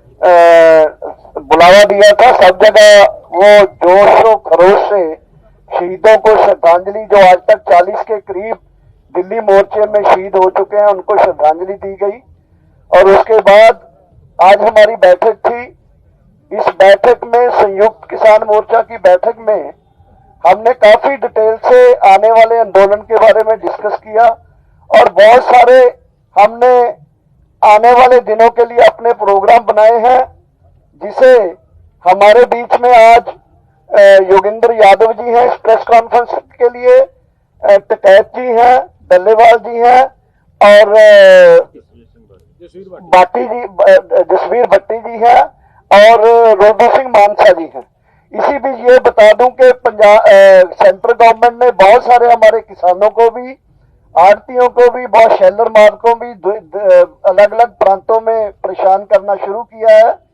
बुलावा दिया था। सब जगह वो जोश और खरोश से शहीदों को श्रद्धांजलि, जो आज तक 40 के करीब दिल्ली मोर्चे में शहीद हो चुके हैं, उनको श्रद्धांजलि दी गई। और उसके बाद आज हमारी बैठक थी। इस बैठक में, संयुक्त किसान मोर्चा की बैठक में, हमने काफी डिटेल से आने वाले आंदोलन के बारे में डिस्कस किया और बहुत सारे हमने आने वाले दिनों के लिए अपने प्रोग्राम बनाए हैं, जिसे हमारे बीच में आज योगेंद्र यादव जी हैं इस प्रेस कॉन्फ्रेंस के लिए, टिकैत जी हैं, डल्लेवाल जी हैं और जसवीर भट्टी जी हैं और रोडू सिंह मानसा जी हैं। इसी बीच ये बता दूं कि सेंट्रल गवर्नमेंट ने बहुत सारे हमारे किसानों को भी, आड़तियों को भी, बहुत शेलर मार्कों भी अलग अलग प्रांतों में परेशान करना शुरू किया है।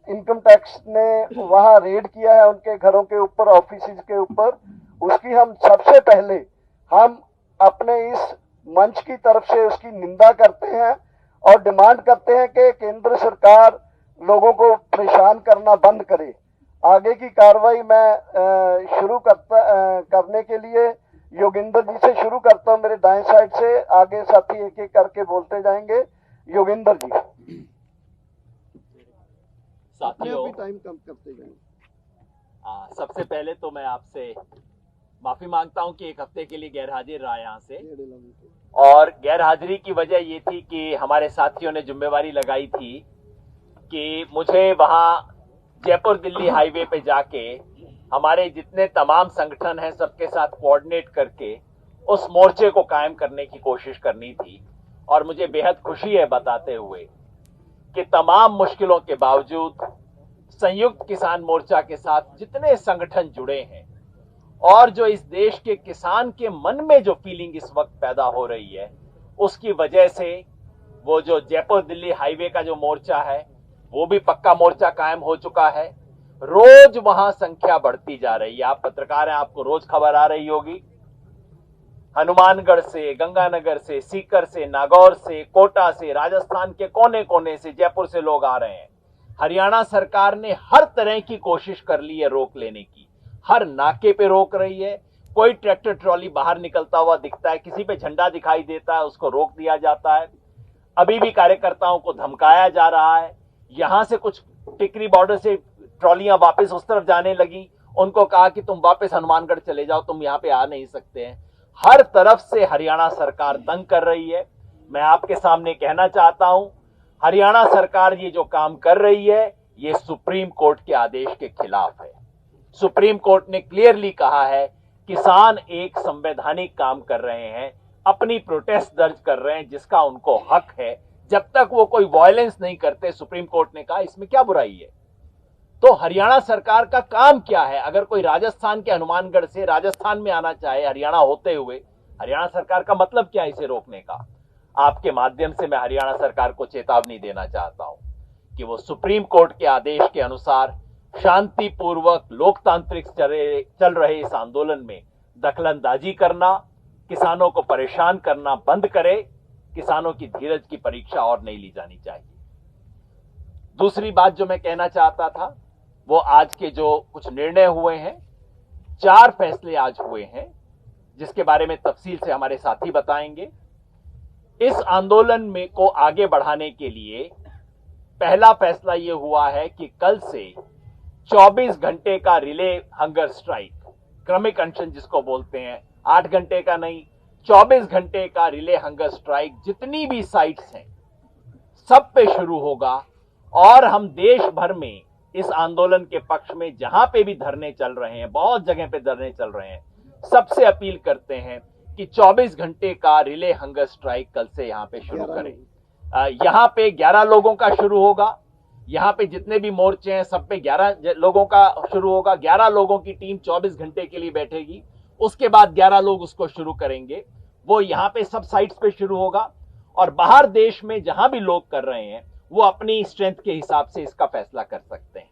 इनकम टैक्स ने वहां रेड किया है उनके घरों के ऊपर, ऑफिस के ऊपर। उसकी हम सबसे पहले हम अपने इस मंच की तरफ से उसकी निंदा करते हैं और डिमांड करते हैं कि केंद्र सरकार लोगों को परेशान करना बंद करे। आगे की कार्रवाई मैं शुरू करने के लिए योगेंद्र जी से शुरू करता हूं। मेरे दाएं साइड से आगे साथी एक एक करके बोलते जाएंगे। योगेंद्र जी, साथियों, टाइम कम करते जाएंगे। सबसे पहले तो मैं आपसे माफी मांगता हूं कि एक हफ्ते के लिए गैर हाजिर रहा यहाँ से। और गैर हाजिरी की वजह ये थी कि हमारे साथियों ने जिम्मेवारी लगाई थी कि मुझे वहां जयपुर दिल्ली हाईवे पे जाके हमारे जितने तमाम संगठन हैं सबके साथ कोऑर्डिनेट करके उस मोर्चे को कायम करने की कोशिश करनी थी। और मुझे बेहद खुशी है बताते हुए कि तमाम मुश्किलों के बावजूद संयुक्त किसान मोर्चा के साथ जितने संगठन जुड़े हैं और जो इस देश के किसान के मन में जो फीलिंग इस वक्त पैदा हो रही है, उसकी वजह से वो जो जयपुर दिल्ली हाईवे का जो मोर्चा है वो भी पक्का मोर्चा कायम हो चुका है। रोज वहां संख्या बढ़ती जा रही है। आप पत्रकार हैं, आपको रोज खबर आ रही होगी। हनुमानगढ़ से, गंगानगर से, सीकर से, नागौर से, कोटा से, राजस्थान के कोने कोने से, जयपुर से लोग आ रहे हैं। हरियाणा सरकार ने हर तरह की कोशिश कर ली है रोक लेने की। हर नाके पे रोक रही है। कोई ट्रैक्टर ट्रॉली बाहर निकलता हुआ दिखता है, किसी पे झंडा दिखाई देता है, उसको रोक दिया जाता है। अभी भी कार्यकर्ताओं को धमकाया जा रहा है। यहां से कुछ टिकरी बॉर्डर से ट्रॉलियां वापस उस तरफ जाने लगी, उनको कहा कि तुम वापस हनुमानगढ़ चले जाओ, तुम यहां पे आ नहीं सकते हैं। हर तरफ से हरियाणा सरकार तंग कर रही है। मैं आपके सामने कहना चाहता हूं, हरियाणा सरकार ये जो काम कर रही है ये सुप्रीम कोर्ट के आदेश के खिलाफ है। सुप्रीम कोर्ट ने क्लियरली कहा है किसान एक संवैधानिक काम कर रहे हैं, अपनी प्रोटेस्ट दर्ज कर रहे हैं जिसका उनको हक है, जब तक वो कोई वायलेंस नहीं करते। सुप्रीम कोर्ट ने कहा इसमें क्या बुराई है। तो हरियाणा सरकार का काम क्या है? अगर कोई राजस्थान के हनुमानगढ़ से राजस्थान में आना चाहे हरियाणा होते हुए, हरियाणा सरकार का मतलब क्या है इसे रोकने का? आपके माध्यम से मैं हरियाणा सरकार को चेतावनी देना चाहता हूं कि वो सुप्रीम कोर्ट के आदेश के अनुसार शांतिपूर्वक लोकतांत्रिक चल रहे इस आंदोलन में दखलंदाजी करना, किसानों को परेशान करना बंद करे। किसानों की धीरज की परीक्षा और नहीं ली जानी चाहिए। दूसरी बात जो मैं कहना चाहता था वो आज के जो कुछ निर्णय हुए हैं, 4 फैसले आज हुए हैं जिसके बारे में तफसील से हमारे साथी बताएंगे। इस आंदोलन में को आगे बढ़ाने के लिए पहला फैसला यह हुआ है कि कल से 24 घंटे का रिले हंगर स्ट्राइक, क्रमिक अनशन जिसको बोलते हैं, 8 घंटे का नहीं, 24 घंटे का रिले हंगर स्ट्राइक जितनी भी साइट्स हैं सब पे शुरू होगा। और हम देश भर में इस आंदोलन के पक्ष में जहां पे भी धरने चल रहे हैं, बहुत जगह पे धरने चल रहे हैं, सबसे अपील करते हैं कि 24 घंटे का रिले हंगर स्ट्राइक कल से यहां पे शुरू करें। यहां पे 11 लोगों का शुरू होगा। यहां पे जितने भी मोर्चे हैं सब पे 11 लोगों का शुरू होगा। 11 लोगों की टीम 24 घंटे के लिए बैठेगी। उसके बाद 11 लोग उसको शुरू करेंगे। वो यहां पे सब साइट्स पे शुरू होगा और बाहर देश में जहां भी लोग कर रहे हैं वो अपनी स्ट्रेंथ के हिसाब से इसका फैसला कर सकते हैं।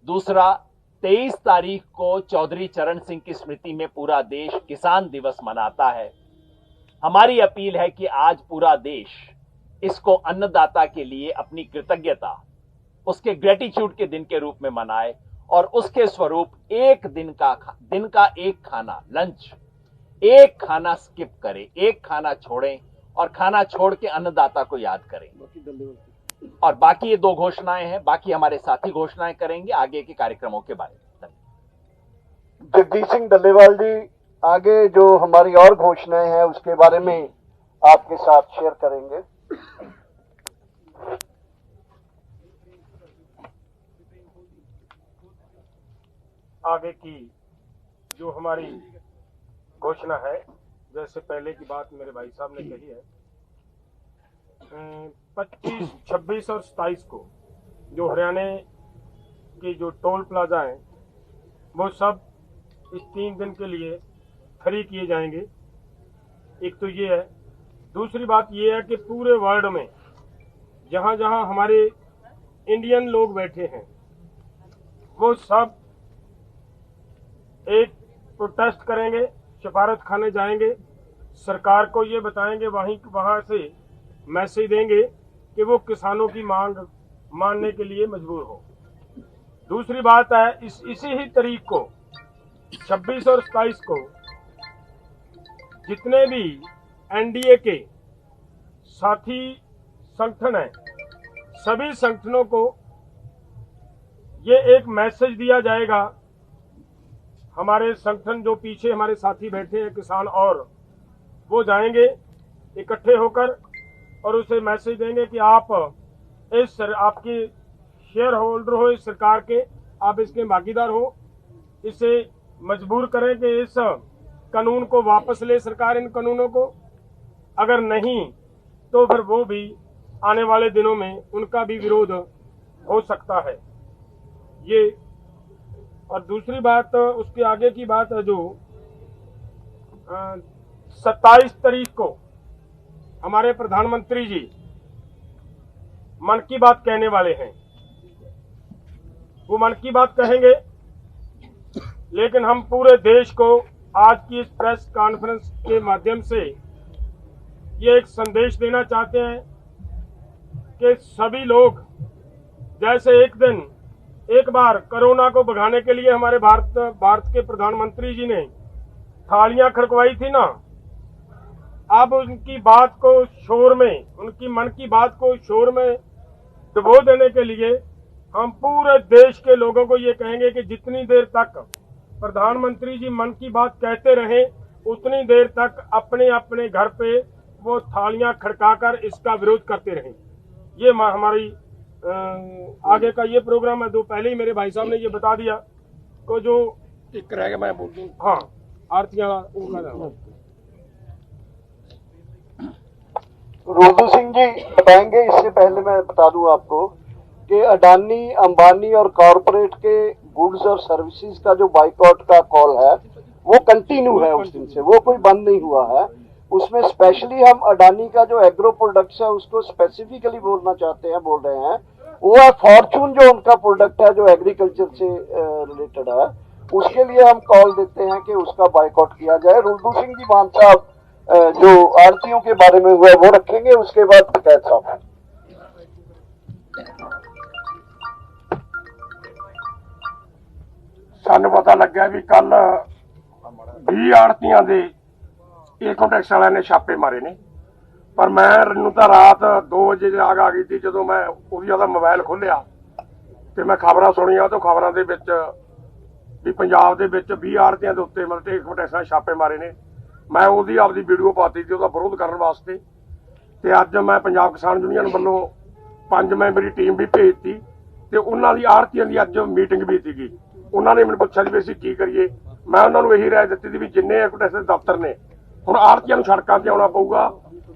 दूसरा, 23 तारीख को चौधरी चरण सिंह की स्मृति में पूरा देश किसान दिवस मनाता है। हमारी अपील है कि आज पूरा देश इसको अन्नदाता के लिए अपनी कृतज्ञता, उसके ग्रेटिट्यूड के दिन के रूप में मनाए और उसके स्वरूप एक दिन का एक खाना, लंच, एक खाना स्किप करें, एक खाना छोड़ें और खाना छोड़ के अन्नदाता को याद करें। और बाकी ये 2 घोषणाएं हैं, बाकी हमारे साथी घोषणाएं करेंगे आगे के कार्यक्रमों के बारे में। जगदीश सिंह डल्लेवाल जी आगे जो हमारी और घोषणाएं हैं उसके बारे में आपके साथ शेयर करेंगे। आगे की जो हमारी घोषणा है, जैसे पहले की बात मेरे भाई साहब ने कही है, 25, 26 और 27 को जो हरियाणा के जो टोल प्लाजा हैं वो सब इस 3 दिन के लिए फ्री किए जाएंगे। एक तो ये है। दूसरी बात ये है कि पूरे वर्ल्ड में जहाँ जहाँ हमारे इंडियन लोग बैठे हैं वो सब एक प्रोटेस्ट करेंगे, सिफारत खाने जाएंगे, सरकार को ये बताएंगे, वहाँ से मैसेज देंगे कि वो किसानों की मांग मानने के लिए मजबूर हो। दूसरी बात है, इसी ही तारीख को 26 और 27 को जितने भी एनडीए के साथी संगठन हैं, सभी संगठनों को ये एक मैसेज दिया जाएगा। हमारे संगठन जो पीछे हमारे साथी बैठे हैं किसान, और वो जाएंगे इकट्ठे होकर और उसे मैसेज देंगे कि आप आपके शेयर होल्डर हो इस सरकार के, आप इसके भागीदार हो, इसे मजबूर करें कि इस कानून को वापस ले सरकार, इन कानूनों को। अगर नहीं तो फिर वो भी आने वाले दिनों में उनका भी विरोध हो सकता है ये। और दूसरी बात, उसके आगे की बात है जो 27 तारीख को हमारे प्रधानमंत्री जी मन की बात कहने वाले हैं। वो मन की बात कहेंगे, लेकिन हम पूरे देश को आज की इस प्रेस कॉन्फ्रेंस के माध्यम से ये एक संदेश देना चाहते हैं कि सभी लोग, जैसे एक बार कोरोना को भगाने के लिए हमारे भारत के प्रधानमंत्री जी ने थालियां खड़कवाई थी ना, अब उनकी बात को शोर में, उनकी मन की बात को शोर में डुबो देने के लिए हम पूरे देश के लोगों को ये कहेंगे कि जितनी देर तक प्रधानमंत्री जी मन की बात कहते रहे, उतनी देर तक अपने अपने घर पे वो थालियां खड़काकर इसका विरोध करते रहे। ये हमारी आगे का ये प्रोग्राम है। दो पहले ही मेरे भाई साहब ने ये बता दिया को जो एक रह गया, मैं बोल दूं। हाँ, आरतियां रोजू सिंह जी बताएंगे। इससे पहले मैं बता दूं आपको कि अडानी, अंबानी और कॉरपोरेट के गुड्स और सर्विसेज का जो बाइकआउट का कॉल है वो कंटिन्यू है उस दिन से, वो कोई बंद नहीं हुआ है। उसमें स्पेशली हम अडानी का जो एग्रो प्रोडक्ट्स है उसको स्पेसिफिकली बोल रहे हैं। वो है फॉर्चून, जो उनका प्रोडक्ट है जो एग्रीकल्चर से रिलेटेड है, उसके लिए हम कॉल देते हैं कि उसका बाइकआउट किया जाए। रुल्दू सिंह जी मान साहब जो आड़तियों के बारे में हुआ वो रखेंगे, उसके बाद पंचायत साहब। सानू पता लग्या भी कल 20 आड़तियां दे इनकम टैक्स वाले ने छापे मारे ने, पर मैं तो रात 2 वजे जाग आ गई थी। जो मैं ਉਹਦਾ मोबाइल खोलिया तो मैं खबरां सुनिया, तो खबरां दे विच भी पंजाब दे विच 20 आड़तियां दे उत्ते मतलब इनकम टैक्स वाले छापे मारे ने। मैं ਉਹਦੀ ਆਪਦੀ वीडियो पाती थी ਉਹਦਾ विरोध करने वास्ते। ਤੇ ਅੱਜ मैं पंजाब किसान यूनियन ਵੱਲੋਂ 5 ਮੈਂਬਰੀ टीम भी भेजती ਤੇ ਉਹਨਾਂ ਦੀ ਆੜਤੀਆਂ ਦੀ ਅੱਜ मीटिंग भी ਸੀਗੀ। ਉਹਨਾਂ ਨੇ ਮੈਨੂੰ ਪੁੱਛਿਆ ਵੀ ਅਸੀਂ ਕੀ ਕਰੀਏ। ਮੈਂ ਉਹਨਾਂ ਨੂੰ ਇਹੀ ਰਾਏ ਦਿੱਤੀ ਸੀ ਵੀ ਜਿੰਨੇ ਇਨਕਮ ਟੈਕਸ ਦੇ ਦਫ਼ਤਰ ਨੇ, ਹੁਣ ਆੜਤੀਆਂ ਨੂੰ ਸੜਕਾਂ ਤੇ ਆਉਣਾ ਪਊਗਾ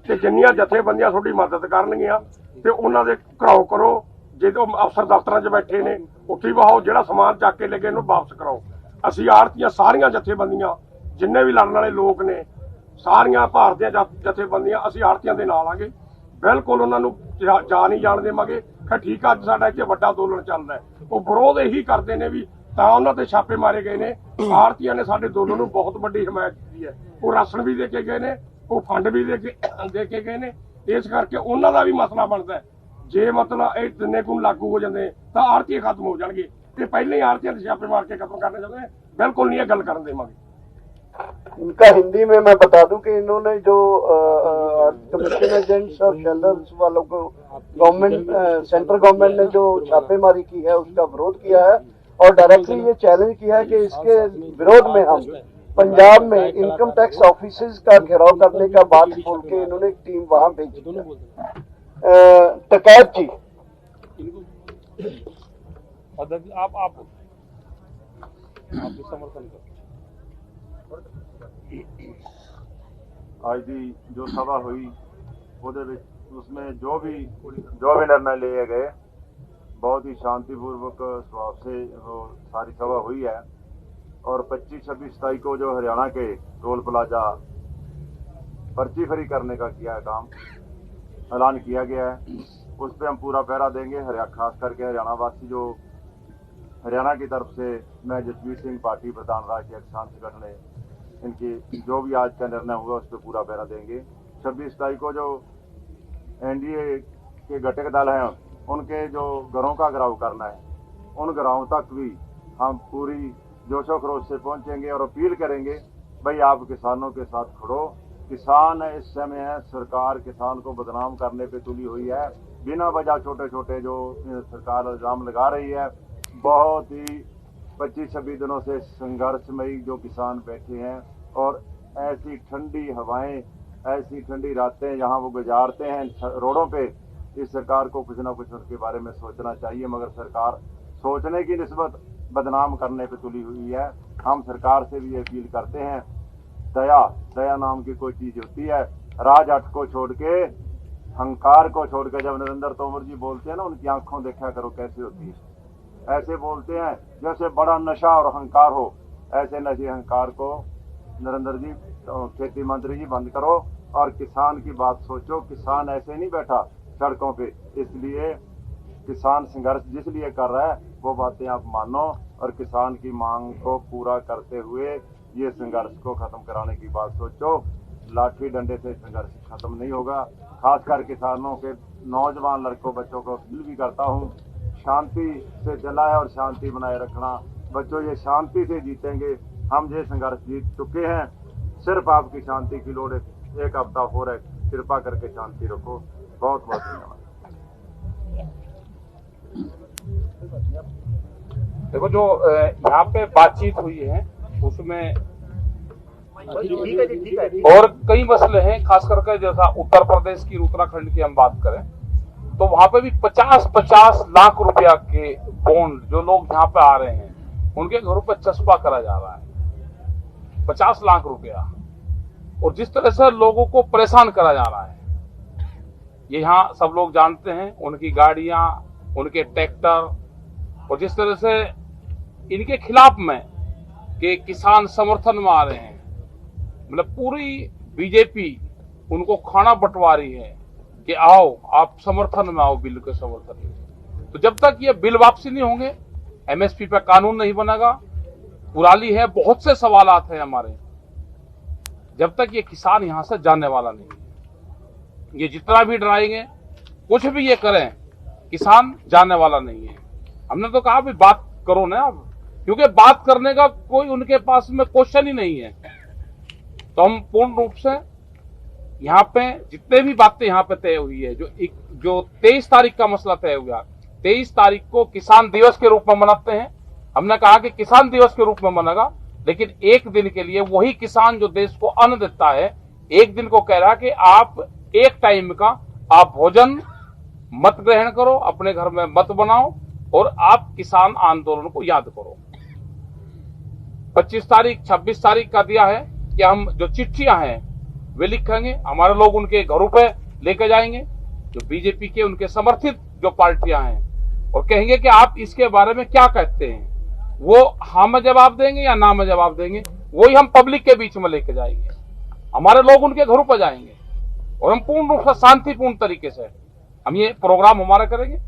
ਤੇ ਜਿੰਨੀਆਂ ਜਥੇਬੰਦੀਆਂ ਤੁਹਾਡੀ ਮਦਦ ਕਰਨਗੀਆਂ ਤੇ ਉਹਨਾਂ ਦੇ ਘਰਾਓ ਕਰੋ। ਜੇ ਉਹ ਅਫਸਰ ਦਫ਼ਤਰਾਂ 'ਚ ਬੈਠੇ ਨੇ ਉੱਥੇ ਬਹਾਓ, ਜਿਹੜਾ ਸਮਾਨ ਚੱਕ ਕੇ ਲੈ ਗਏ ਇਹਨੂੰ ਵਾਪਸ ਕਰਾਓ। ਅਸੀਂ ਆੜਤੀਆਂ ਸਾਰੀਆਂ ਜਥੇਬੰਦੀਆਂ, ਜਿੰਨੇ ਵੀ ਲੜਨ ਵਾਲੇ ਲੋਕ ਨੇ, ਸਾਰੀਆਂ ਭਾਰਤ ਦੀਆਂ ਜਥੇਬੰਦੀਆਂ, ਅਸੀਂ ਆੜਤੀਆਂ ਦੇ ਨਾਲ ਆਂਗੇ। ਬਿਲਕੁਲ ਉਹਨਾਂ ਨੂੰ ਜਾ ਨਹੀਂ ਜਾਣ ਦੇਵਾਂਗੇ ਕਿ ਠੀਕ ਆ ਅੱਜ ਸਾਡਾ ਇੱਥੇ ਵੱਡਾ ਅੰਦੋਲਨ ਚੱਲਦਾ ਹੈ। ਉਹ ਵਿਰੋਧ ਇਹੀ ਕਰਦੇ ਨੇ ਵੀ ਤਾਂ ਉਹਨਾਂ ਤੇ ਛਾਪੇ ਮਾਰੇ ਗਏ ਨੇ। ਆੜਤੀਆਂ ਨੇ ਸਾਡੇ ਅੰਦੋਲਨ ਨੂੰ ਬਹੁਤ ਵੱਡੀ ਹਮਾਇਤ ਕੀਤੀ ਹੈ। ਉਹ ਰਾਸ਼ਨ ਵੀ ਦੇ ਕੇ ਗਏ ਨੇ, ਉਹ ਫੰਡ ਵੀ ਦੇ ਕੇ ਗਏ ਨੇ। ਇਸ ਕਰਕੇ ਉਹਨਾਂ ਦਾ ਵੀ ਮਸਲਾ ਬਣਦਾ ਹੈ। ਜੇ ਮਤਲਬ ਇਹ ਤਿੰਨੇ ਕਾਨੂੰਨ ਲਾਗੂ ਹੋ ਜਾਂਦੇ ਤਾਂ ਆੜ੍ਹਤੀ ਖਤਮ ਹੋ ਜਾਣਗੇ ਤੇ ਪਹਿਲੇ ਹੀ ਆੜ੍ਹਤੀਆਂ ਦੇ ਛਾਪੇ मार के खत्म करने चाहते हैं। बिल्कुल नहीं है गल करन देवांगे। इनका हिंदी में मैं बता दूं कि इन्होंने जो कमीशन एजेंट्स और शेल्डर्स वालों को गवर्नमेंट सेंट्रल गवर्नमेंट ने जो छापेमारी की है उसका विरोध किया है और डायरेक्टली ये चैलेंज किया है कि इसके विरोध में हम पंजाब में इनकम टैक्स ऑफिसेज का घेराव करने का बात बोल के इन्होंने एक टीम वहां भेजी है। टकैत जी आप भी समर्थन करो। ਅੱਜ ਦੀ ਜੋ ਸਭਾ ਹੋਈ ਉਹਦੇ ਵਿੱਚ उसमें जो भी निर्णय लिए गए बहुत ही शांतिपूर्वक स्वभाव से वो सारी सभा हुई है। और 25, 26, 27 को जो हरियाणा के टोल प्लाजा पर्ची फ्री करने का किया है काम, ऐलान किया गया है, उस पर हम पूरा पहरा देंगे। खास करके हरियाणा वासी जो हरियाणा की तरफ से मैं जसवीर सिंह पार्टी प्रधान राष्ट्रीय किसान संगठन है, इनकी जो भी आज का निर्णय हुआ उस पर पूरा पहरा देंगे। 26 तारीख को जो एनडीए के घटक दल हैं उनके जो घरों का घेराव करना है, उन घरों तक भी हम पूरी जोशो खरोश से पहुंचेंगे और अपील करेंगे, भाई आप किसानों के साथ खड़ो। किसान इस समय है, सरकार किसान को बदनाम करने पे तुली हुई है। बिना वजह छोटे छोटे जो सरकार इल्जाम लगा रही है, बहुत ही 25-26 दिनों से संघर्षमयी जो किसान बैठे हैं और ऐसी ठंडी हवाएं, ऐसी ठंडी रातें जहां वो गुजारते हैं रोडों पे, इस सरकार को कुछ ना कुछ उनके बारे में सोचना चाहिए। मगर सरकार सोचने की निस्बत बदनाम करने पे तुली हुई है। हम सरकार से भी अपील करते हैं, दया नाम की कोई चीज होती है। राजहट को छोड़ के, अहंकार को छोड़ के जब नरेंद्र तोमर जी बोलते हैं ना, उनकी आंखों देखा करो कैसे होती है। ऐसे बोलते हैं जैसे बड़ा नशा और अहंकार हो। ऐसे नशे अहंकार को नरेंद्र जी, खेती मंत्री जी, बंद करो और किसान की बात सोचो। किसान ऐसे नहीं बैठा सड़कों पे, इसलिए किसान संघर्ष जिस लिए कर रहा है वो बातें आप मानो और किसान की मांग को पूरा करते हुए ये संघर्ष को खत्म कराने की बात सोचो। लाठी डंडे से संघर्ष खत्म नहीं होगा। खासकर किसानों के नौजवान लड़कों बच्चों को अपील भी करता हूँ, शांति से चला है और शांति बनाए रखना। बच्चों ये शांति से जीतेंगे। हम ये संघर्ष जीत चुके हैं, सिर्फ आपकी शांति की लोड़ है। एक हफ्ता हो रहा है, कृपा करके शांति रखो। बहुत बहुत धन्यवाद। देखो जो यहाँ पे बातचीत हुई है उसमें और कई मसले हैं, खास करके जैसा उत्तर प्रदेश की, उत्तराखंड की हम बात करें तो वहां पे भी 50-50 लाख रुपया के बॉन्ड जो लोग यहाँ पे आ रहे हैं उनके घरों पे चस्पा करा जा रहा है। 50 लाख रुपया, और जिस तरह से लोगों को परेशान करा जा रहा है, ये यहाँ सब लोग जानते हैं। उनकी गाड़ियां, उनके ट्रैक्टर, और जिस तरह से इनके खिलाफ में कि किसान समर्थन में आ रहे हैं, मतलब पूरी बीजेपी उनको खाना बंटवा रही है कि आओ आप समर्थन में आओ, बिल के समर्थन में। तो जब तक ये बिल वापसी नहीं होंगे, एमएसपी पे कानून नहीं बनेगा, पुराली है, बहुत से सवालात हैं हमारे, जब तक ये किसान यहां से जाने वाला नहीं है। ये जितना भी डराएंगे, कुछ भी ये करें, किसान जाने वाला नहीं है। हमने तो कहा भी बात करो ना अब, क्योंकि बात करने का कोई उनके पास में क्वेश्चन ही नहीं है। तो हम पूर्ण रूप से यहाँ पे जितने भी बातें यहाँ पे तय हुई है, जो 23 तारीख का मसला तय हुआ, 23 तारीख को किसान दिवस के रूप में मनाते हैं। हमने कहा कि किसान दिवस के रूप में मनागा, लेकिन एक दिन के लिए वही किसान जो देश को अन्न देता है, एक दिन को कह रहा कि आप एक टाइम का आप भोजन मत ग्रहण करो, अपने घर में मत बनाओ और आप किसान आंदोलन को याद करो। 25 तारीख 26 तारीख का दिया है कि हम जो चिट्ठियां हैं वे लिखेंगे, हमारे लोग उनके घरों पे लेके जाएंगे, जो बीजेपी के उनके समर्थित जो पार्टियां हैं, और कहेंगे कि आप इसके बारे में क्या कहते हैं। वो हाँ में जवाब देंगे या ना में जवाब देंगे, वही हम पब्लिक के बीच में लेके जाएंगे। हमारे लोग उनके घरों पर जाएंगे और हम पूर्ण रूप से शांतिपूर्ण तरीके से हम ये प्रोग्राम हमारा करेंगे।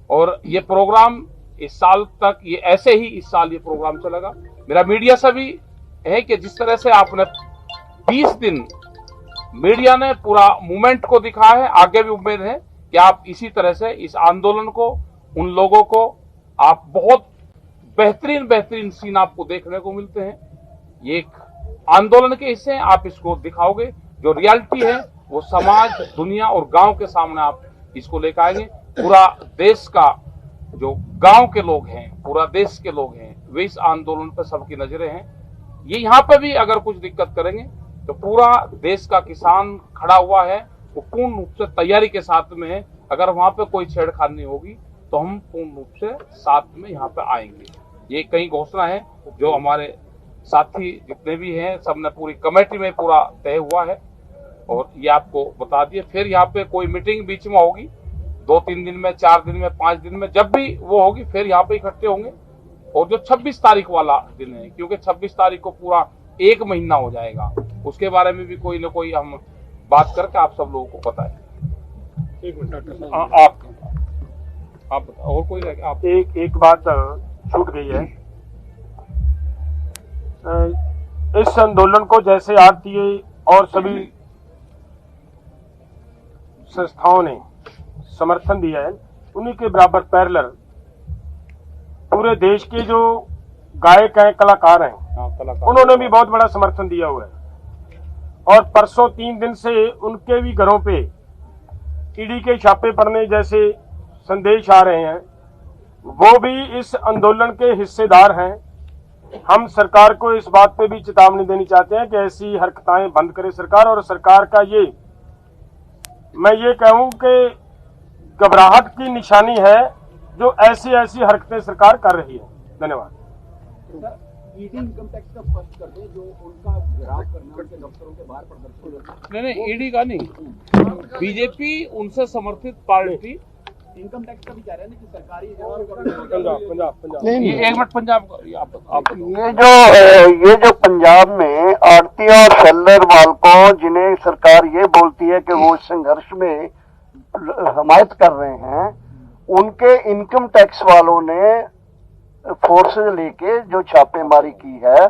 और ये प्रोग्राम इस साल तक, ये ऐसे ही इस साल ये प्रोग्राम चलेगा। मेरा मीडिया से भी है कि जिस तरह से आपने 20 दिन मीडिया ने पूरा मूवमेंट को दिखाया है। आगे भी उम्मीद है कि आप इसी तरह से इस आंदोलन को, उन लोगों को, आप बहुत बेहतरीन सीन आपको देखने को मिलते हैं। ये एक आंदोलन के हिस्से हैं, आप इसको दिखाओगे। जो रियलिटी है वो समाज, दुनिया और गांव के सामने आप इसको लेकर आएंगे। पूरा देश का जो गांव के लोग हैं, पूरा देश के लोग हैं, वे इस आंदोलन पर सबकी नजरें हैं। ये यहाँ पे भी अगर कुछ दिक्कत करेंगे तो पूरा देश का किसान खड़ा हुआ है, वो पूर्ण रूप से तैयारी के साथ में है। अगर वहां पे कोई छेड़खानी होगी तो हम पूर्ण रूप से साथ में यहाँ पे आएंगे। ये कई घोषणा है जो हमारे साथी जितने भी हैं सबने पूरी कमेटी में पूरा तय हुआ है और ये आपको बता दिए। फिर यहाँ पे कोई मीटिंग बीच में होगी 2-3 दिन में, 4 दिन में, 5 दिन में, जब भी वो होगी फिर यहाँ पे इकट्ठे होंगे। और जो 26 तारीख वाला दिन है, क्योंकि 26 तारीख को पूरा 1 महीना हो जाएगा, उसके बारे में भी कोई न कोई हम बात करके आप सब लोगों को बताएं। 1 मिनट आप बताओ, और कोई आप एक बात छूट गई है। इस आंदोलन को जैसे आरटीआई और सभी संस्थाओं ने समर्थन दिया है, उन्हीं के बराबर पैरेलल पूरे देश के जो गायक हैं, कलाकार हैं, उन्होंने भी बहुत बड़ा समर्थन दिया हुआ है। और परसों 3 दिन से उनके भी घरों पे ईडी के छापे पड़ने जैसे संदेश आ रहे हैं। वो भी इस आंदोलन के हिस्सेदार हैं। हम सरकार को इस बात पे भी चेतावनी देनी चाहते हैं कि ऐसी हरकतें बंद करे सरकार। और सरकार का मैं ये कहूं कि घबराहट की निशानी है जो ऐसी हरकतें सरकार कर रही है। धन्यवाद। ईडी इनकम टैक्स का स्पष्ट कर दें, जो उनका गिराव करना उनके दफ्तरों के बाहर प्रदर्शन। नहीं, ईडी का नहीं, बीजेपी उनसे समर्थित पार्टी इनकम टैक्स का भी कह रहे हैं कि सरकारी पंजाब ये 1 मिनट पंजाब आप ये जो पंजाब में आड़ती और सेलर मालकों, जिन्हें सरकार ये बोलती है कि वो संघर्ष में हमायत कर रहे हैं, उनके इनकम टैक्स वालों ने फोर्सेज लेके जो छापेमारी की है,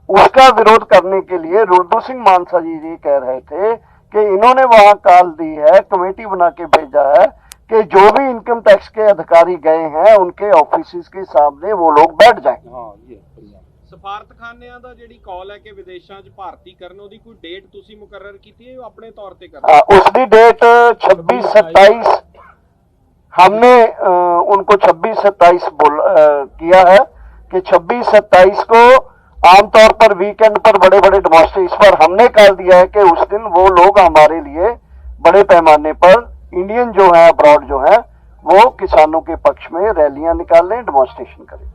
उसका विरोध करने के लिए रुद्र सिंह मानसा जी ये कह रहे थे कि इन्होंने वहां कॉल दी है, कमेटी बना के भेजा है कि जो भी इनकम टैक्स के अधिकारी गए हैं उनके ऑफिस के सामने वो लोग बैठ जाएं। ਸਫਾਰਤਖਾਨਿਆਂ ਦਾ ਜਿਹੜੀ ਕਾਲ ਹੈ ਕਿ ਵਿਦੇਸ਼ਾਂ 'ਚ ਭਾਰਤੀ ਕਰਨ, ਉਹਦੀ ਕੋਈ ਡੇਟ ਤੁਸੀਂ ਮੁਕਰਰ ਕੀਤੀ ਹੈ ਜਾਂ ਆਪਣੇ ਤੌਰ ਤੇ ਕਰਨਾ? उसकी डेट 26-27 हमने उनको 26-27 किया है कि 26-27 को आमतौर पर वीकेंड पर बड़े बड़े डेमोन्स्ट्रेशन, इस पर हमने कॉल दिया है कि उस दिन वो लोग हमारे लिए बड़े पैमाने पर इंडियन जो है अब्रॉड जो है वो किसानों के पक्ष में रैलियां निकालें, डेमोन्स्ट्रेशन करें।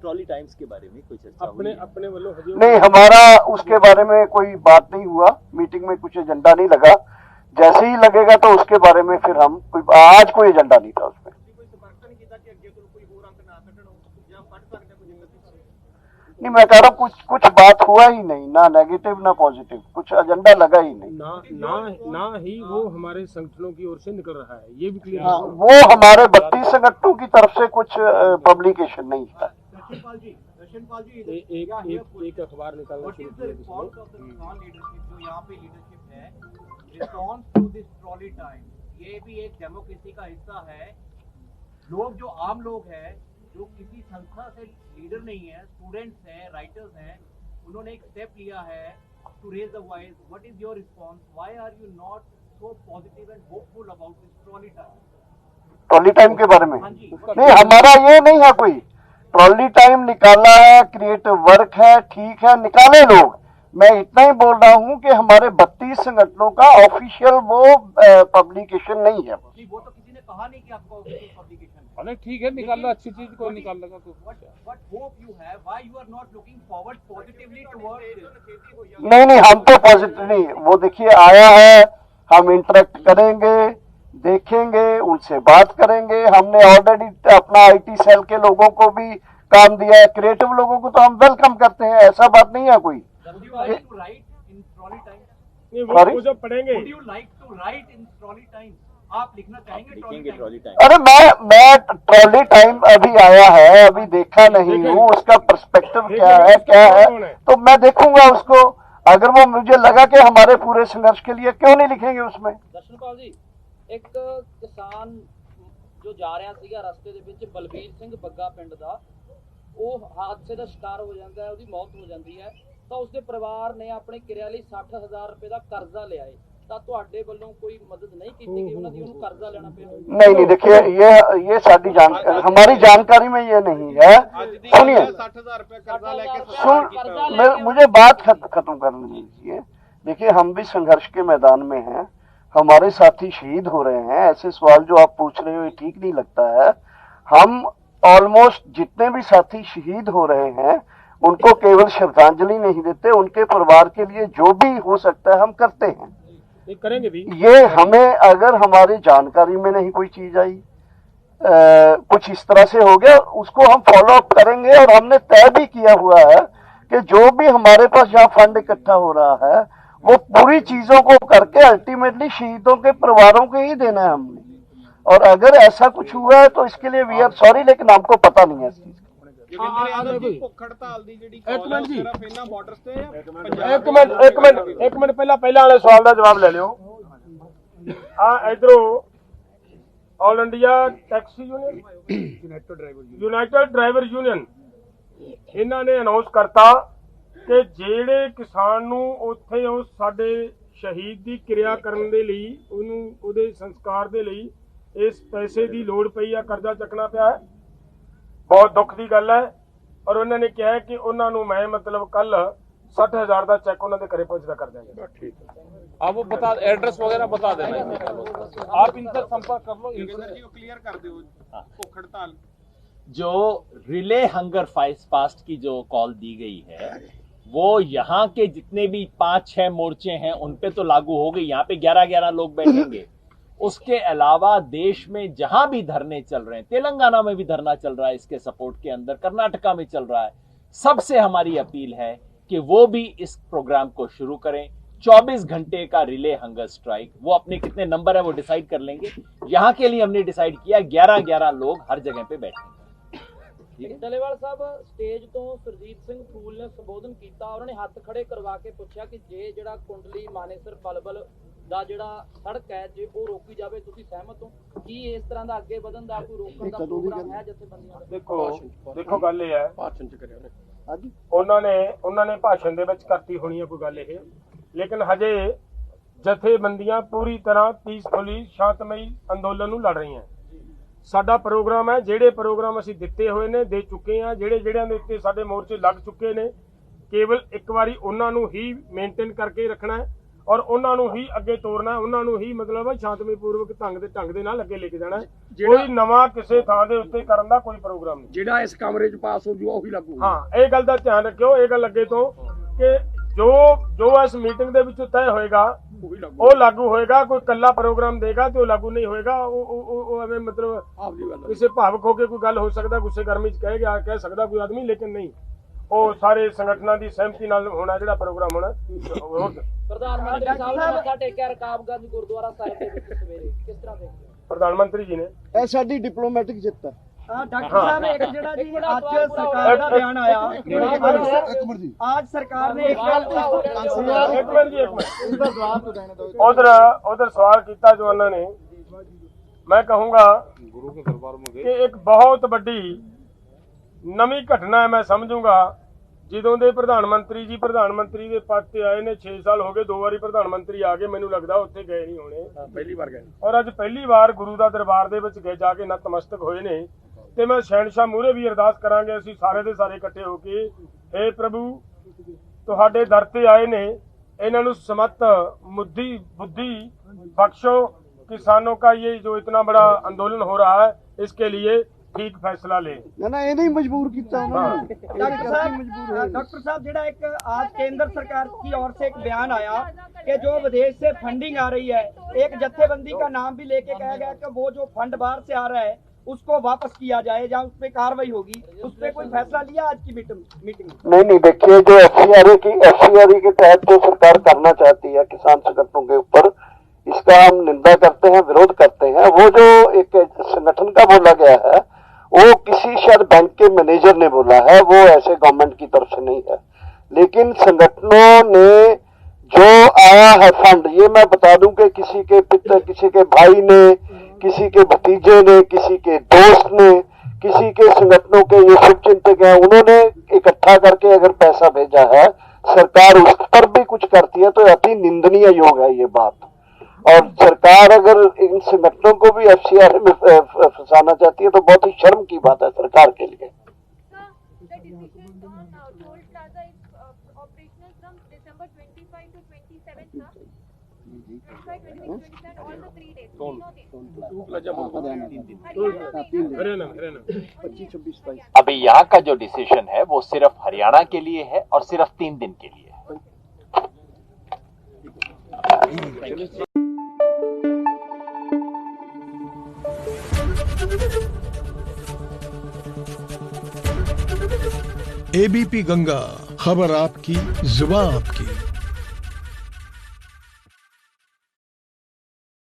ट्रॉली टाइम्स के बारे में कोई चर्चा अपने वालों नहीं, हमारा उसके बारे में कोई बात नहीं हुआ, मीटिंग में कुछ एजेंडा नहीं लगा। जैसे ही लगेगा तो उसके बारे में फिर हम आज कोई एजेंडा नहीं था उसमें। नहीं, मैं कह रहा हूँ कुछ बात हुआ ही नहीं, ना नेगेटिव ना पॉजिटिव, कुछ एजेंडा लगा ही नहीं। ना ही वो हमारे संगठनों की ओर से निकल रहा है, ये भी क्लियर। हाँ, वो हमारे 32 संगठनों की तरफ से कुछ पब्लिकेशन नहीं था। एक अखबार निकालना शुरू किया response to this trolley time. ये भी एक डेमोक्रेसी का हिस्सा है। लोग जो आम लोग हैं, जो किसी संस्था से लीडर नहीं है, स्टूडेंट्स हैं, राइटर्स हैं, उन्होंने एक स्टेप लिया है to raise the voice. What is your response? Why are you not so positive and hopeful about this trolley time? Trolley time के बारे में नहीं, हमारा ये नहीं है कोई ट्रॉली टाइम निकाला है, क्रिएटिव वर्क है, ठीक है, निकाले लोग। मैं इतना ही बोल रहा हूँ कि हमारे 32 संगठनों का ऑफिशियल वो पब्लिकेशन नहीं है। वो तो किसी ने कहा नहीं कि आपका ऑफिशियल पब्लिकेशन है। अरे ठीक है, निकाल लो, अच्छी चीज को निकाल लगा तो। What hope you have? Why you are not looking forward positively towards this? नहीं, हम तो पॉजिटिव नहीं, वो देखिए आया है, हम इंटरेक्ट करेंगे, देखेंगे, उनसे बात करेंगे। हमने ऑलरेडी अपना IT सेल के लोगों को भी काम दिया है, क्रिएटिव लोगों को तो हम वेलकम करते हैं, ऐसा बात नहीं है कोई। Would you like to write in trolley time? वो जब पढ़ेंगे। Would you like to write in trolley time? आप लिखना चाहेंगे ट्रॉली टाइम? अरे मैं ट्रॉली टाइम अभी आया है, अभी देखा नहीं हूँ, उसका पर्सपेक्टिव क्या है तो मैं देखूंगा उसको। अगर वो मुझे लगा कि हमारे पूरे संघर्ष के लिए, क्यों नहीं लिखेंगे उसमें। ਦਰਸ਼ਨਪਾਲ ਜੀ, ਇੱਕ ਕਿਸਾਨ ਜੋ ਜਾ ਰਿਹਾ ਸੀਗਾ ਰਸਤੇ ਦੇ ਵਿੱਚ, ਬਲਬੀਰ ਸਿੰਘ ਬੱਗਾ ਪਿੰਡ ਦਾ, ਉਹ ਹਾਦਸੇ ਦਾ ਸ਼ਿਕਾਰ ਹੋ ਜਾਂਦਾ ਹੈ, ਉਹਦੀ ਮੌਤ ਹੋ ਜਾਂਦੀ ਹੈ, ਤਾਂ ਉਸਦੇ ਪਰਿਵਾਰ ਨੇ ਆਪਣੇ ਕਿਰਿਆ ਲਈ 60,000 ਰੁਪਏ ਦਾ ਕਰਜ਼ਾ ਲਿਆ ਹੈ, ਤਾਂ ਤੁਹਾਡੇ ਵੱਲੋਂ ਕੋਈ ਮਦਦ ਨਹੀਂ ਕੀਤੀ ਗਈ ਉਹਨਾਂ ਦੀ, ਉਹਨੂੰ ਕਰਜ਼ਾ लेना ਪਿਆ? नहीं देखिए ये सारी हमारी जानकारी में ये नहीं है। सुनिए, 60,000 रुपए कर्जा लेके मुझे बात खत्म करने दीजिए। देखिए, हम भी संघर्ष के मैदान में हैं, हमारे साथी शहीद हो रहे हैं। ऐसे सवाल जो आप पूछ रहे हो ये ठीक नहीं लगता है। हम ऑलमोस्ट जितने भी साथी शहीद हो रहे हैं उनको केवल श्रद्धांजलि नहीं देते, उनके परिवार के लिए जो भी हो सकता है हम करते हैं, करेंगे भी। ये हमें अगर हमारी जानकारी में नहीं कोई चीज आई, कुछ इस तरह से हो गया, उसको हम फॉलो अप करेंगे। और हमने तय भी किया हुआ है कि जो भी हमारे पास जहाँ फंड इकट्ठा हो रहा है वो पूरी चीजों को करके अल्टीमेटली शहीदों के परिवारों को ही देना है हमने। और अगर ऐसा कुछ हुआ है तो इसके लिए वी आर सॉरी, लेकिन हमको पता नहीं है इस चीज। ਭੁੱਖ ਹੜਤਾਲ ਦੀ ਜਿਹੜੀ ਕਾਲ ਹੈ ਸਿਰਫ ਇਹਨਾਂ ਬਾਰਡਰਸ ਤੇ ਹੈ? ਇੱਕ ਮਿੰਟ ਪਹਿਲਾਂ ਵਾਲੇ ਸਵਾਲ ਦਾ ਜਵਾਬ ਲੈ ਲਿਓ। ਇਧਰੋਂ all India taxi union, United driver union, ਇਹਨਾਂ ਨੇ ਅਨਾਉਂਸ ਕਰਤਾ ਕਿ ਜਿਹੜੇ ਕਿਸਾਨ ਨੂੰ ਉੱਥੇ ਉਹ ਸਾਡੇ ਸ਼ਹੀਦ ਦੀ ਕਿਰਿਆ ਕਰਨ ਦੇ ਲਈ, ਉਹਨੂੰ ਉਹਦੇ ਸੰਸਕਾਰ ਦੇ ਲਈ ਇਸ ਪੈਸੇ ਦੀ ਲੋੜ ਪਈ ਆ, ਕਰਜ਼ਾ ਚੱਕਣਾ ਪਿਆ ਹੈ। बहुत दुख की गल है। और उन्होंने कहा कि उन्होंने मैं मतलब कल 60,000 का चेक उन्होंने घरे पहुंचता कर देंगे। ठीक है, आप वो बता, एड्रेस वगैरह बता देना, आप इनसे संपर्क कर लो, क्लियर कर दो भूख हड़ताल। जो रिले हंगर फास्ट की जो कॉल दी गई है वो यहाँ के जितने भी 5-6 मोर्चे हैं उन पे तो लागू हो गई। यहाँ पे 11-11 लोग बैठेंगे। उसके अलावा देश में जहां भी धरने चल रहे हैं, तेलंगाना में भी धरना चल रहा है इसके सपोर्ट के अंदर, कर्नाटका में चल रहा है, सबसे हमारी अपील है कि वो भी इस प्रोग्राम को शुरू करें। 24 घंटे का रिले हंगर स्ट्राइक, वो अपने कितने नंबर है वो डिसाइड कर लेंगे। यहां के लिए हमने डिसाइड किया 11-11 लोग हर जगह पे बैठेंगे। ਡੱਲੇਵਾਲ ਸਾਹਿਬ, ਸਟੇਜ ਤੋਂ ਸੁਰਜੀਤ ਸਿੰਘ ਫੂਲ ਨੇ ਸੰਬੋਧਨ ਕੀਤਾ, ਉਹਨਾਂ ਨੇ ਹੱਥ ਖੜੇ ਕਰਵਾ ਕੇ ਪੁੱਛਿਆ ਕਿ ਜੇ ਜਿਹੜਾ ਕੁੰਡਲੀ ਮਾਨੇਸਰ ਪਲਵਲ ਦਾ ਜਿਹੜਾ ਸੜਕ ਹੈ ਜੇ ਉਹ ਰੋਕੀ ਜਾਵੇ, ਤੁਸੀਂ ਸਹਿਮਤ ਹੋ? ਕੀ ਇਸ ਤਰ੍ਹਾਂ ਦਾ ਅੱਗੇ ਵਧਣ ਦਾ ਕੋਈ ਰੋਕਣ ਦਾ ਪ੍ਰੋਗਰਾਮ ਹੈ ਜਥੇਬੰਦੀਆਂ ਦਾ? ਦੇਖੋ ਗੱਲ ਇਹ ਹੈ, ਭਾਸ਼ਣ ਚ ਕਰਿਆ ਉਹਨਾਂ ਨੇ ਭਾਸ਼ਣ ਦੇ ਵਿੱਚ ਕਰਤੀ ਹੋਣੀ ਹੈ ਕੋਈ ਗੱਲ ਇਹ, ਲੇਕਿਨ ਹਜੇ ਜਥੇਬੰਦੀਆਂ ਪੂਰੀ ਤਰ੍ਹਾਂ ਪੀਸਫੁਲੀ ਸ਼ਾਂਤਮਈ ਅੰਦੋਲਨ ਨੂੰ ਲੜ ਰਹੀਆਂ। ਸਾਡਾ ਪ੍ਰੋਗਰਾਮ ਹੈ, ਜਿਹੜੇ ਪ੍ਰੋਗਰਾਮ ਅਸੀਂ ਦਿੱਤੇ ਹੋਏ ਨੇ, ਦੇ ਚੁੱਕੇ ਆ, ਜਿਹੜਿਆਂ ਦੇ ਉੱਤੇ ਸਾਡੇ ਮੋਰਚੇ ਲੱਗ ਚੁੱਕੇ ਨੇ, ਕੇਵਲ ਇੱਕ ਵਾਰੀ ਉਹਨਾਂ ਨੂੰ ਹੀ ਮੇਨਟੇਨ ਕਰਕੇ ਰੱਖਣਾ ਹੈ ਔਰ ਉਹਨਾਂ ਨੂੰ ਹੀ ਅੱਗੇ ਤੋਰਨਾ, ਉਹਨਾਂ ਨੂੰ ਹੀ ਮਤਲਬ ਸ਼ਾਂਤਮਈ ਪੂਰਵਕ ਢੰਗ ਦੇ ਨਾਲ ਅੱਗੇ ਲੈ ਕੇ ਜਾਣਾ। ਕੋਈ ਨਵਾਂ ਕਿਸੇ ਥਾਂ ਦੇ ਉੱਤੇ ਕਰਨ ਦਾ ਕੋਈ ਪ੍ਰੋਗਰਾਮ ਨਹੀਂ। ਜਿਹੜਾ ਇਸ ਕਮਰੇ 'ਚ ਪਾਸ ਹੋ ਜੂਗਾ ਉਹੀ ਲੱਗੂ। ਹਾਂ, ਇਹ ਗੱਲ ਦਾ ਧਿਆਨ ਰੱਖਿਓ। ਇਹ ਗੱਲ ਅੱਗੇ ਤੋਂ ਕਿ ਜੋ ਇਸ ਮੀਟਿੰਗ ਦੇ ਵਿੱਚ ਤੈਅ ਹੋਏਗਾ ਉਹ ਲਾਗੂ ਹੋਏਗਾ। ਕੋਈ ਕੱਲਾ ਪ੍ਰੋਗਰਾਮ ਦੇਗਾ ਤੇ ਉਹ ਲਾਗੂ ਨਹੀਂ ਹੋਏਗਾ। ਉਹ ਐਵੇਂ ਮਤਲਬ ਕਿਸੇ ਭਾਵਕ ਹੋ ਕੇ ਕੋਈ ਗੱਲ ਹੋ ਸਕਦਾ, ਗੁੱਸੇ ਗਰਮੀ 'ਚ ਕਹਿ ਸਕਦਾ ਕੋਈ ਆਦਮੀ, ਲੇਕਿਨ ਨਹੀਂ, ਉਹ ਸਾਰੇ ਸੰਗਠਨਾਂ ਦੀ ਸਹਿਮਤੀ ਨਾਲ ਹੋਣਾ ਜਿਹੜਾ ਪ੍ਰੋਗਰਾਮ ਹੋਣਾ। ਪ੍ਰਧਾਨ ਮੰਤਰੀ ਸਾਹਿਬ ਨੇ ਮੱਥਾ ਟੇਕਿਆ ਰਕਾਬਗੰਜ ਗੁਰਦੁਆਰਾ ਸਾਹਿਬ ਦੇ ਵਿੱਚ ਸਵੇਰੇ, ਕਿਸ ਤਰ੍ਹਾਂ ਦੇਖਦੇ? ਪ੍ਰਧਾਨ ਮੰਤਰੀ ਜੀ ਨੇ ਇਹ ਸਾਡੀ ਡਿਪਲੋਮੈਟਿਕ ਜਿੱਤ ਹੈ। डॉक्टर साहब, एक जड़ा जी आज सरकार का बयान आया, आज सरकार ने उधर सवाल किया जो उन्होंने, मैं कहूंगा गुरु के दरबार में कि एक बहुत बड़ी नवी घटना है। मैं समझूंगा ਜਦੋਂ ਦੇ ਪ੍ਰਧਾਨ ਮੰਤਰੀ ਦੇ ਪਦ ਤੇ ਆਏ ਨੇ 6 ਸਾਲ ਹੋ ਗਏ, 2 ਵਾਰੀ ਪ੍ਰਧਾਨ ਮੰਤਰੀ ਆ ਗਏ, ਮੈਨੂੰ ਲੱਗਦਾ ਉੱਥੇ ਗਏ ਨਹੀਂ ਹੋਣੇ, ਪਹਿਲੀ ਵਾਰ ਗਏ। ਔਰ ਅੱਜ ਪਹਿਲੀ ਵਾਰ ਗੁਰੂ ਦਾ ਦਰਬਾਰ ਦੇ ਵਿੱਚ ਗਏ, ਜਾ ਕੇ ਨਤਮਸਤਕ ਹੋਏ ਨੇ। ਤੇ ਮੈਂ ਸ਼ਹਿਨशाह ਮੂਹਰੇ ਵੀ ਅਰਦਾਸ ਕਰਾਂਗੇ ਅਸੀਂ ਸਾਰੇ ਦੇ ਸਾਰੇ ਇਕੱਠੇ ਹੋ ਕੇ, हे ਪ੍ਰਭੂ ਤੁਹਾਡੇ ਦਰ ਤੇ ਆਏ ਨੇ, ਇਹਨਾਂ ਨੂੰ ਸਮਤ बुद्धि बख्शो, किसानों का ये जो इतना बड़ा आंदोलन हो रहा है इसके लिए ठीक फैसला ले। ना ये नहीं मजबूर किया उन्होंने। डॉक्टर साहब, जेड़ा एक आज केंद्र सरकार की ओर से एक बयान आया कि जो विदेश से फंडिंग आ रही है, एक जत्थेबंदी का नाम भी लेके कहा गया कि वो जो फंड बाहर से आ रहा है उसको वापस किया जाए या उस पर कार्रवाई होगी। उस पर कोई फैसला लिया आज की मीटिंग? नहीं, देखिए, जो एफसीआरए के तहत जो सरकार करना चाहती है किसान संगठनों के ऊपर, इसका हम निंदा करते हैं, विरोध करते हैं। वो जो एक संगठन का बोला गया है वो किसी शायद बैंक के मैनेजर ने बोला है, वो ऐसे गवर्नमेंट की तरफ से नहीं है। लेकिन संगठनों ने जो आया है फंड, ये मैं बता दूं कि किसी के पिता, किसी के भाई ने, किसी के भतीजे ने, किसी के दोस्त ने, किसी के संगठनों के ये शुभचिंतक हैं, उन्होंने इकट्ठा करके अगर पैसा भेजा है, सरकार उस पर भी कुछ करती है तो अति निंदनीय योग है ये बात। और सरकार अगर इन संगठनों को भी एफसीआर में फंसाना चाहती है तो बहुत ही शर्म की बात है सरकार के लिए। अभी यहाँ का जो डिसीजन है वो सिर्फ हरियाणा के लिए है और सिर्फ 3 दिन के लिए है। एबीपी गंगा, खबर आपकी, जुबान आपकी।